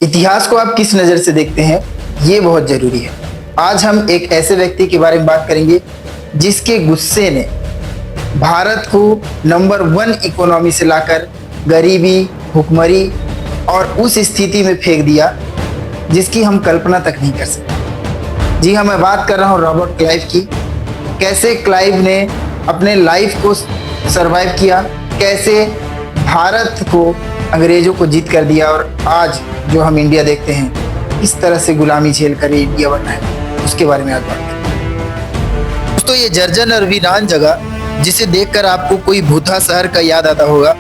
इतिहास को आप किस नज़र से देखते हैं, ये बहुत ज़रूरी है। आज हम एक ऐसे व्यक्ति के बारे में बात करेंगे जिसके गुस्से ने भारत को नंबर 1 इकोनॉमी से लाकर गरीबी, भुखमरी और उस स्थिति में फेंक दिया जिसकी हम कल्पना तक नहीं कर सकते। जी हाँ, मैं बात कर रहा हूँ रॉबर्ट क्लाइव की। कैसे क्लाइव ने अपने लाइफ को सरवाइव किया, कैसे भारत को अंग्रेज़ों को जीत कर दिया और आज जो हम इंडिया देखते हैं इस तरह से गुलामी झेल कर इंडिया बना है, उसके बारे में आज बात करें। दोस्तों, ये जर्जर और वीरान जगह जिसे देखकर आपको कोई भूथा शहर का याद आता होगा,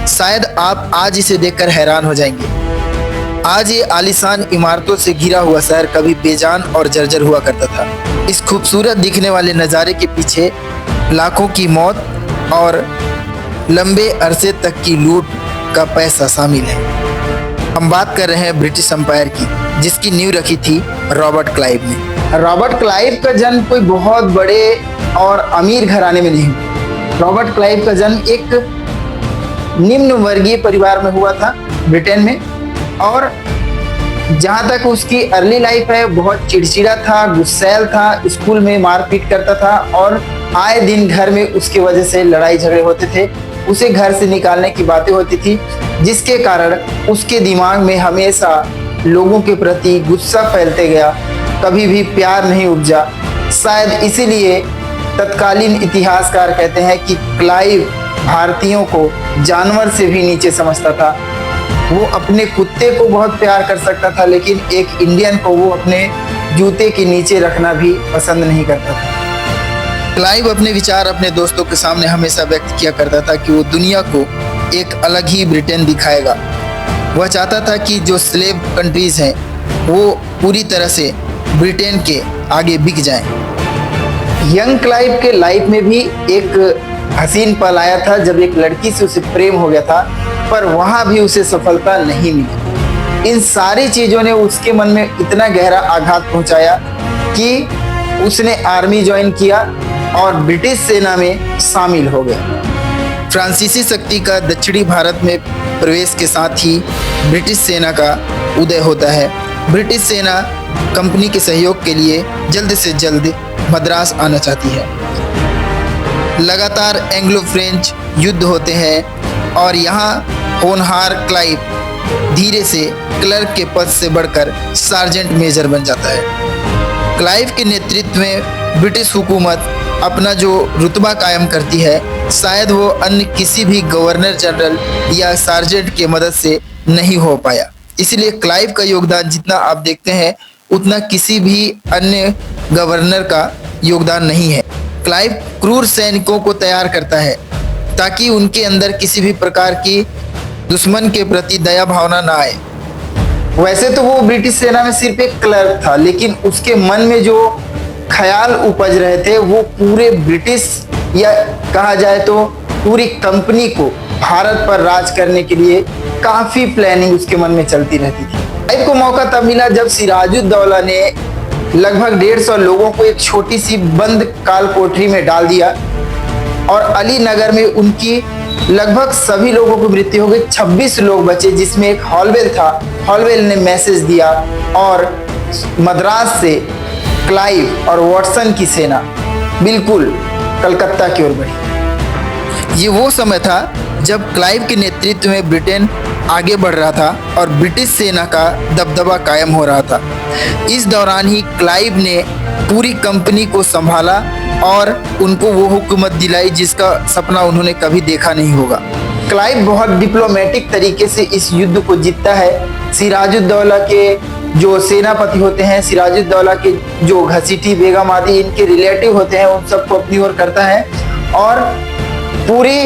शायद आप आज इसे देखकर हैरान हो जाएंगे। आज ये आलीशान इमारतों से घिरा हुआ शहर कभी बेजान और जर्जर हुआ करता था। इस खूबसूरत दिखने वाले नज़ारे के पीछे लाखों की मौत और लंबे अरसे तक की लूट का पैसा शामिल है। हम बात कर रहे हैं ब्रिटिश एम्पायर की, जिसकी नींव रखी थी रॉबर्ट क्लाइव ने। रॉबर्ट क्लाइव का जन्म कोई बहुत बड़े और अमीर घराने में नहीं हुआ। रॉबर्ट क्लाइव का जन्म एक निम्न वर्गीय परिवार में हुआ था ब्रिटेन में, और जहाँ तक उसकी अर्ली लाइफ है, बहुत चिड़चिड़ा था, गुस्सैल था, स्कूल में मारपीट करता था और आए दिन घर में उसकी वजह से लड़ाई झगड़े होते थे। उसे घर से निकालने की बातें होती थी, जिसके कारण उसके दिमाग में हमेशा लोगों के प्रति गुस्सा फैलते गया, कभी भी प्यार नहीं उपजा। शायद इसीलिए तत्कालीन इतिहासकार कहते हैं कि क्लाइव भारतीयों को जानवर से भी नीचे समझता था। वो अपने कुत्ते को बहुत प्यार कर सकता था, लेकिन एक इंडियन को वो अपने जूते के नीचे रखना भी पसंद नहीं करता था। क्लाइव अपने विचार अपने दोस्तों के सामने हमेशा व्यक्त किया करता था कि वो दुनिया को एक अलग ही ब्रिटेन दिखाएगा। वह चाहता था कि जो स्लेव कंट्रीज़ हैं वो पूरी तरह से ब्रिटेन के आगे बिक जाएं। यंग क्लाइव के लाइफ में भी एक हसीन पल आया था जब एक लड़की से उसे प्रेम हो गया था, पर वहाँ भी उसे सफलता नहीं मिली। इन सारी चीज़ों ने उसके मन में इतना गहरा आघात पहुँचाया कि उसने आर्मी ज्वाइन किया और ब्रिटिश सेना में शामिल हो गया। फ्रांसीसी शक्ति का दक्षिणी भारत में प्रवेश के साथ ही ब्रिटिश सेना का उदय होता है। ब्रिटिश सेना कंपनी के सहयोग के लिए जल्द से जल्द मद्रास आना चाहती है। लगातार एंग्लो फ्रेंच युद्ध होते हैं और यहाँ होनहार क्लाइव धीरे से क्लर्क के पद से बढ़कर सार्जेंट मेजर बन जाता है। क्लाइव के नेतृत्व में ब्रिटिश हुकूमत अपना जो रुतबा कायम करती है, शायद वो अन्य किसी भी गवर्नर जनरल या सार्जेंट की मदद से नहीं हो पाया। इसलिए क्लाइव का योगदान जितना आप देखते हैं उतना किसी भी अन्य गवर्नर का योगदान नहीं है। क्लाइव क्रूर सैनिकों को तैयार करता है ताकि उनके अंदर किसी भी प्रकार की दुश्मन के प्रति दया भावना ना आए। वैसे तो वो ब्रिटिश सेना में सिर्फ एक क्लर्क था, लेकिन उसके मन में जो ख्याल उपज रहे थे वो पूरे ब्रिटिश या कहा जाए तो पूरी कंपनी को भारत पर राज करने के लिए काफ़ी प्लानिंग उसके मन में चलती रहती थी। क्लाइव को मौका तब मिला जब सिराजुद्दौला ने लगभग 150 लोगों को एक छोटी सी बंद काल कोठरी में डाल दिया और अली नगर में उनकी लगभग सभी लोगों को मृत्यु हो गई। 26 लोग बचे, जिसमें एक हॉलवेल था। हॉलवेल ने मैसेज दिया और मद्रास से क्लाइव और वॉटसन की सेना बिल्कुल कलकत्ता की ओर बढ़ी। ये वो समय था जब क्लाइव के नेतृत्व में ब्रिटेन आगे बढ़ रहा था और ब्रिटिश सेना का दबदबा कायम हो रहा था। इस दौरान ही क्लाइव ने पूरी कंपनी को संभाला और उनको वो हुकूमत दिलाई जिसका सपना उन्होंने कभी देखा नहीं होगा। क्लाइव बहुत डिप्लोमेटिक तरीके से इस युद्ध को जीतता है। सिराजुद्दौला के जो सेनापति होते हैं, सिराजुद्दौला के जो घसीटी बेगम आदि इनके रिलेटिव होते हैं, उन सबको अपनी ओर करता है और पूरी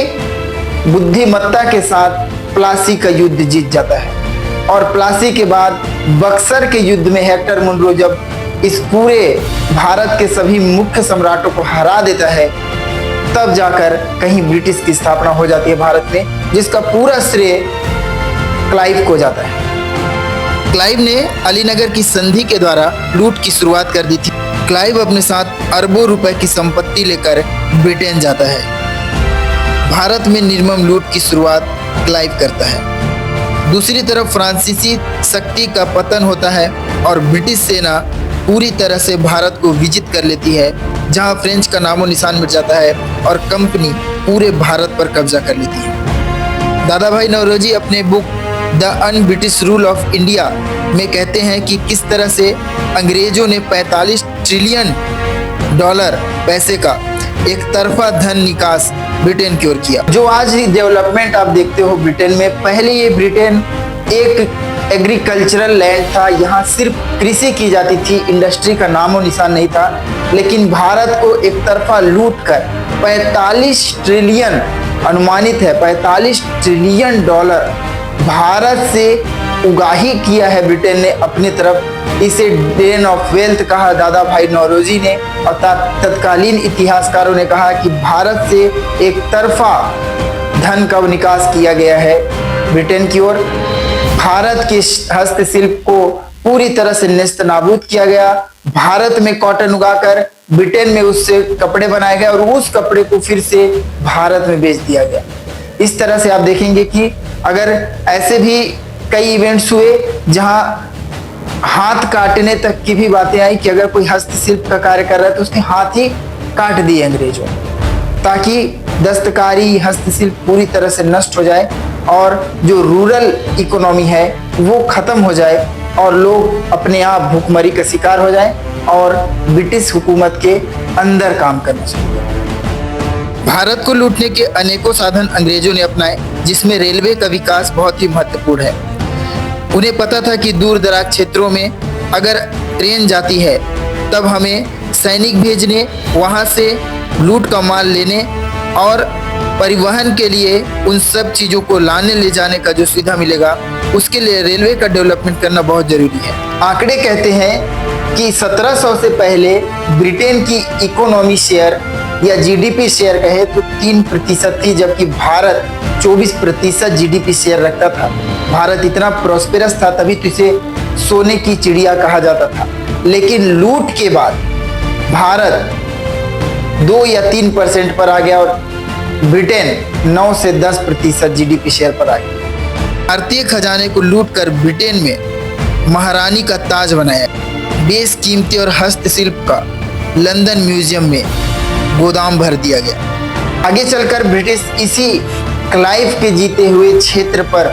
बुद्धिमत्ता के साथ प्लासी का युद्ध जीत जाता है। और प्लासी के बाद बक्सर के युद्ध में हेक्टर मुनरो जब इस पूरे भारत के सभी मुख्य सम्राटों को हरा देता है, तब जाकर कहीं ब्रिटिश की स्थापना हो जाती है भारत में, जिसका पूरा श्रेय क्लाइव को जाता है। क्लाइव ने अलीनगर की संधि के द्वारा लूट की शुरुआत कर दी थी। क्लाइव अपने साथ अरबों रुपए की संपत्ति लेकर ब्रिटेन जाता है। भारत में निर्मम लूट की शुरुआत क्लाइव करता है। दूसरी तरफ फ्रांसीसी शक्ति का पतन होता है और ब्रिटिश सेना पूरी तरह से भारत को विजित कर लेती है, जहां फ्रेंच का नामो निशान मिट जाता है और कंपनी पूरे भारत पर कब्जा कर लेती है। दादा भाई नौरोजी अपने book the un British rule of India में कहते हैं कि किस तरह से अंग्रेजों ने 45 ट्रिलियन डॉलर पैसे का एक तरफा धन निकास ब्रिटेन की ओर किया। जो आज डेवलपमेंट आप देखते हो ब्रिटेन में, पहले ये ब्रिटेन एक एग्रीकल्चरल लैंड था, यहाँ सिर्फ कृषि की जाती थी, इंडस्ट्री का नामो निशान नहीं था। लेकिन भारत को एक तरफा लूट कर 45 ट्रिलियन अनुमानित है 45 ट्रिलियन डॉलर भारत से उगाही किया है ब्रिटेन ने अपनी तरफ। इसे ड्रेन ऑफ वेल्थ कहा दादा भाई नौरोजी ने, और तत्कालीन इतिहासकारों ने कहा कि भारत से एक तरफा धन का निकास किया गया है ब्रिटेन की ओर। भारत के हस्तशिल्प को पूरी तरह से नेस्त नाबूद किया गया। भारत में कॉटन उगाकर ब्रिटेन में उससे कपड़े बनाए गए और उस कपड़े को फिर से भारत में बेच दिया गया। इस तरह से आप देखेंगे कि अगर ऐसे भी कई इवेंट्स हुए जहां हाथ काटने तक की भी बातें आई कि अगर कोई हस्तशिल्प का कार्य कर रहा है तो उसके हाथ ही काट दिए अंग्रेजों, ताकि दस्तकारी हस्तशिल्प पूरी तरह से नष्ट हो जाए और जो रूरल इकोनॉमी है वो खत्म हो जाए और लोग अपने आप भूखमरी का शिकार हो जाए और ब्रिटिश हुकूमत के अंदर काम करना शुरू करें। भारत को लूटने के अनेकों साधन अंग्रेजों ने अपनाए, जिसमें रेलवे का विकास बहुत ही महत्वपूर्ण है। उन्हें पता था कि दूर दराज क्षेत्रों में अगर ट्रेन जाती है तब हमें सैनिक भेजने, वहां से लूट का माल लेने और परिवहन के लिए उन सब चीज़ों को लाने ले जाने का जो सुविधा मिलेगा, उसके लिए रेलवे का डेवलपमेंट करना बहुत जरूरी है। आंकड़े कहते हैं कि 1700 से पहले ब्रिटेन की इकोनॉमी शेयर या जीडीपी शेयर कहे तो 3% थी, जबकि भारत 24% जीडीपी शेयर रखता था। भारत इतना प्रॉस्पेरस था, तभी तो इसे सोने की चिड़िया कहा जाता था। लेकिन लूट के बाद भारत 2 या 3% पर आ गया और ब्रिटेन 9 से 10% जीडीपी शेयर पर आ गया। भारतीय खजाने को लूट कर ब्रिटेन में महारानी का ताज बनाया। बेशकीमती और हस्तशिल्प का लंदन म्यूजियम में गोदाम भर दिया गया। आगे चलकर ब्रिटिश इसी क्लाइव के जीते हुए क्षेत्र पर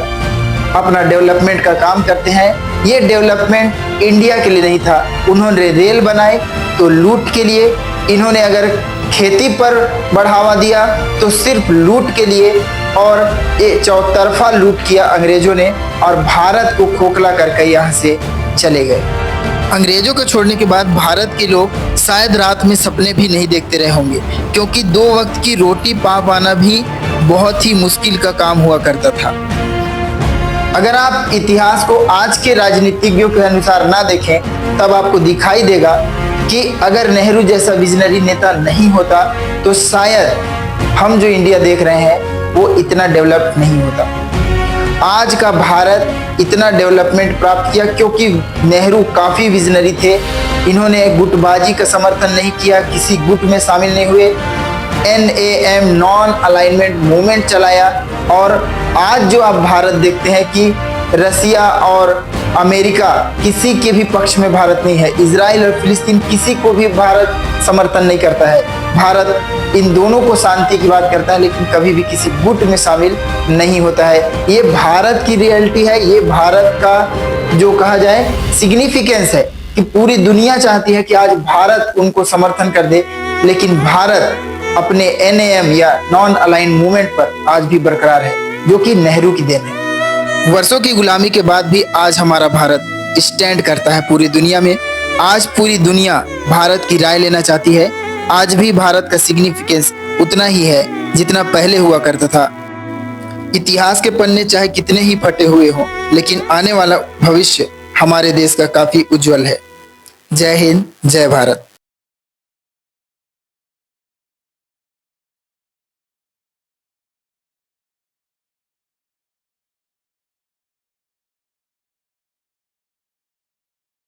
अपना डेवलपमेंट का काम करते हैं। ये डेवलपमेंट इंडिया के लिए नहीं था, उन्होंने रेल बनाए तो लूट के लिए, इन्होंने अगर खेती पर बढ़ावा दिया तो सिर्फ लूट के लिए, और ये चौतरफा लूट किया अंग्रेजों ने और भारत को खोखला करके यहाँ से चले गए। अंग्रेजों को छोड़ने के बाद भारत के लोग शायद रात में सपने भी नहीं देखते रहे होंगे, क्योंकि 2 वक्त की रोटी पा पाना भी बहुत ही मुश्किल का काम हुआ करता था। अगर आप इतिहास को आज के राजनीतिज्ञों के अनुसार ना देखें तब आपको दिखाई देगा कि अगर नेहरू जैसा विजनरी नेता नहीं होता तो शायद हम जो इंडिया देख रहे हैं वो इतना डेवलप नहीं होता। आज का भारत इतना डेवलपमेंट प्राप्त किया क्योंकि नेहरू काफ़ी विजनरी थे। इन्होंने गुटबाजी का समर्थन नहीं किया, किसी गुट में शामिल नहीं हुए, NAM नॉन अलाइनमेंट मूवमेंट चलाया। और आज जो आप भारत देखते हैं कि रसिया और अमेरिका किसी के भी पक्ष में भारत नहीं है, इजराइल और फिलिस्तीन किसी को भी भारत समर्थन नहीं करता है। भारत इन दोनों को शांति की बात करता है, लेकिन कभी भी किसी गुट में शामिल नहीं होता है। ये भारत की रियलिटी है, ये भारत का जो कहा जाए सिग्निफिकेंस है कि पूरी दुनिया चाहती है कि आज भारत उनको समर्थन कर दे, लेकिन भारत अपने NAM या नॉन अलाइन मूवमेंट पर आज भी बरकरार है, जो कि नेहरू की देन है। वर्षों की गुलामी के बाद भी आज हमारा भारत स्टैंड करता है पूरी दुनिया में। आज पूरी दुनिया भारत की राय लेना चाहती है। आज भी भारत का सिग्निफिकेंस उतना ही है जितना पहले हुआ करता था। इतिहास के पन्ने चाहे कितने ही फटे हुए हों, लेकिन आने वाला भविष्य हमारे देश का काफी उज्जवल है। जय हिंद, जय भारत।